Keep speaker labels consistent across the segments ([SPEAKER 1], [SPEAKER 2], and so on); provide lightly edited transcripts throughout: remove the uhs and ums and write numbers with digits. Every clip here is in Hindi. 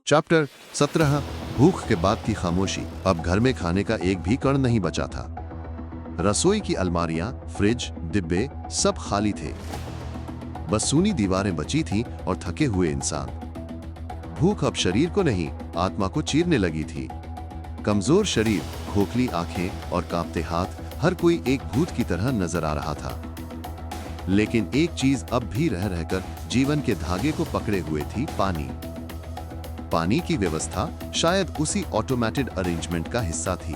[SPEAKER 1] चैप्टर 17 भूख के बाद की खामोशी। अब घर में खाने का एक भी कण नहीं बचा था। रसोई की अलमारियां, फ्रिज, डिब्बे सब खाली थे। बस सूनी दीवारें बची थीं और थके हुए इंसान। भूख अब शरीर को नहीं, आत्मा को चीरने लगी थी। कमजोर शरीर, खोखली आंखें और कांपते हाथ, हर कोई एक भूत की तरह नजर आ रहा था। लेकिन एक चीज अब भी रह रहकर जीवन के धागे को पकड़े हुए थी, पानी। पानी की व्यवस्था शायद उसी ऑटोमेटेड अरेंजमेंट का हिस्सा थी।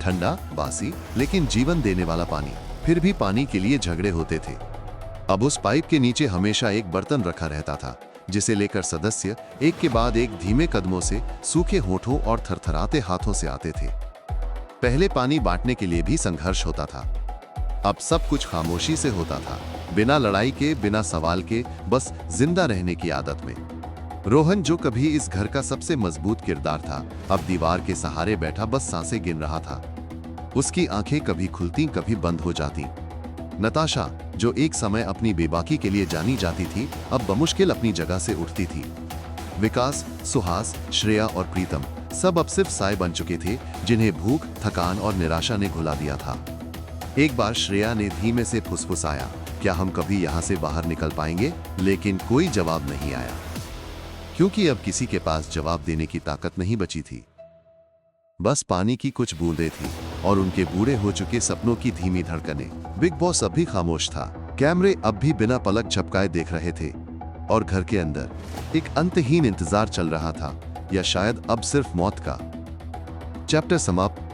[SPEAKER 1] ठंडा, बासी, लेकिन जीवन देने वाला पानी। फिर भी पानी के लिए झगड़े होते थे। अब उस पाइप के नीचे हमेशा एक बर्तन रखा रहता था, जिसे लेकर सदस्य एक के बाद एक धीमे कदमों से, सूखे होठों और थरथराते हाथों से आते थे। पहले पानी बांटने के लिए भी संघर्ष होता था। अब सब कुछ खामोशी से होता था, बिना लड़ाई के, बिना सवाल के, बस जिंदा रहने की आदत में। रोहन, जो कभी इस घर का सबसे मजबूत किरदार था, अब दीवार के सहारे बैठा बस सांसें गिन रहा था। उसकी आंखें कभी खुलती, कभी बंद हो जाती। नताशा, जो एक समय अपनी बेबाकी के लिए जानी जाती थी, अब बमुश्किल अपनी जगह से उठती थी। विकास, सुहास, श्रेया और प्रीतम सब अब सिर्फ साए बन चुके थे, जिन्हें भूख, थकान और निराशा ने घुला दिया था। एक बार श्रेया ने धीमे से फुसफुसाया, क्या हम कभी यहाँ से बाहर निकल पाएंगे? लेकिन कोई जवाब नहीं आया, क्योंकि अब किसी के पास जवाब देने की ताकत नहीं बची थी। बस पानी की कुछ बूंदें थी और उनके बूढ़े हो चुके सपनों की धीमी धड़कनें। बिग बॉस अब भी खामोश था। कैमरे अब भी बिना पलक झपकाए देख रहे थे और घर के अंदर एक अंतहीन इंतजार चल रहा था, या शायद अब सिर्फ मौत का। चैप्टर समाप्त।